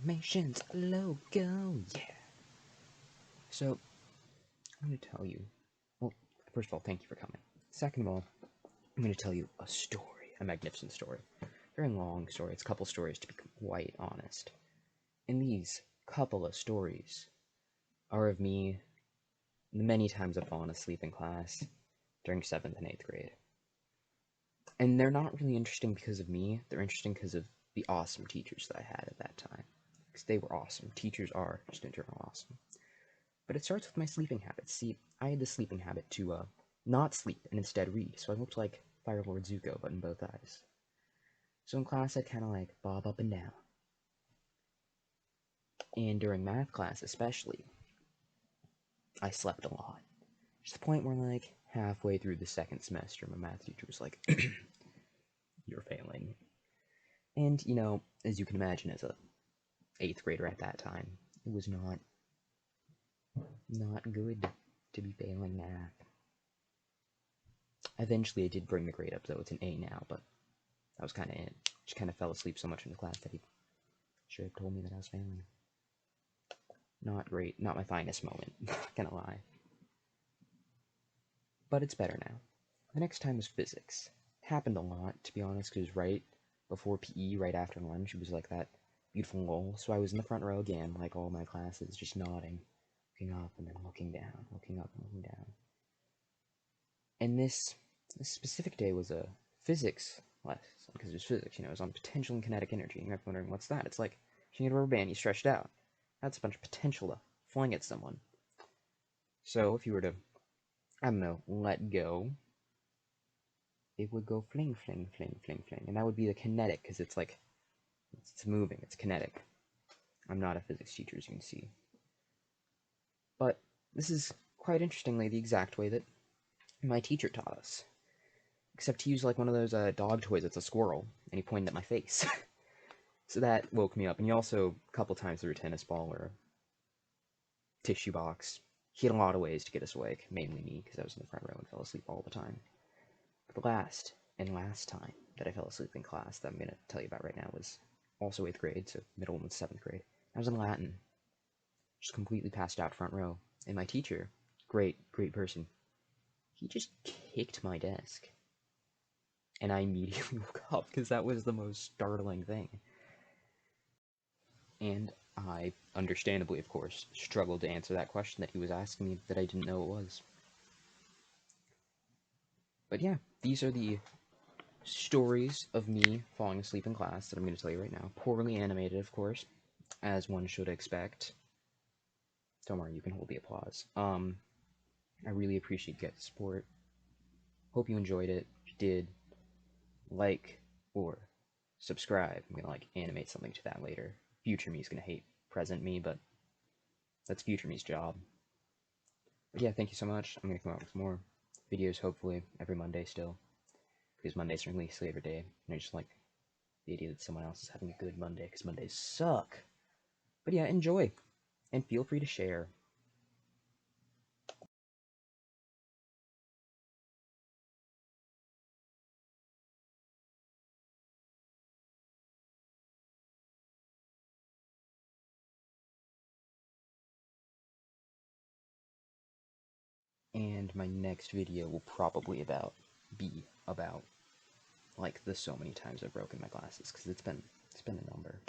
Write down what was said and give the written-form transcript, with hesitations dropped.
Transformations logo, yeah. So, I'm going to tell you, well, first of all, thank you for coming. Second of all, I'm going to tell you a story, a magnificent story. Very long story, it's a couple stories to be quite honest. And these couple of stories are of me the many times I've fallen asleep in class during 7th and 8th grade. And they're not really interesting because of me, they're interesting because of the awesome teachers that I had at that time. Because they were awesome. Teachers are just in general awesome. But it starts with my sleeping habits. See, I had the sleeping habit to not sleep and instead read, so I looked like Fire Lord Zuko, but in both eyes. So in class, I'd kind of like bob up and down. And during math class, especially, I slept a lot. To the point where, like, halfway through the second semester, my math teacher was like, "You're failing." And, you know, as you can imagine, as a 8th grader at that time, it was not good to be failing math. Eventually, I did bring the grade up, though. It's an A now, but that was kind of it. Just kind of fell asleep so much in the class that he should have told me that I was failing. Not great. Not my finest moment. Not gonna lie. But it's better now. The next time was physics. It happened a lot, to be honest, because right before PE, right after lunch, it was like that beautiful lull. So I was in the front row again, like all my classes, just nodding, looking up and then looking down, looking up and looking down. And this specific day was a physics lesson, because it was physics, you know, it was on potential and kinetic energy. And you're wondering, what's that? It's like, if you need a rubber band, you stretched out. That's a bunch of potential to fling at someone. So if you were to, I don't know, let go, it would go fling, fling, fling, fling, fling. And that would be the kinetic, because it's like, it's moving, it's kinetic. I'm not a physics teacher, as you can see. But this is, quite interestingly, the exact way that my teacher taught us. Except he used like one of those dog toys that's a squirrel, and he pointed at my face. So that woke me up, and he also, a couple times threw a tennis ball or a tissue box. He had a lot of ways to get us awake, mainly me, because I was in the front row and fell asleep all the time. But the last time that I fell asleep in class that I'm going to tell you about right now was also 8th grade, so middle and 7th grade. I was in Latin, just completely passed out front row, and my teacher, great person, he just kicked my desk. And I immediately woke up, because that was the most startling thing. And I, understandably, of course, struggled to answer that question that he was asking me that I didn't know it was. But yeah, these are the stories of me falling asleep in class that I'm going to tell you right now. Poorly animated, of course, as one should expect. Don't worry, you can hold the applause. I really appreciate the support. Hope you enjoyed it. If you did, like or subscribe. I'm gonna like animate something to that later. Future me's gonna hate present me, but that's future me's job. But yeah, thank you so much. I'm gonna come out with more videos hopefully every Monday still, because Mondays are released every day, and I just like the idea that someone else is having a good Monday, because Mondays suck. But yeah, enjoy, and feel free to share. And my next video will probably be about like the so many times I've broken my glasses, because it's been a number.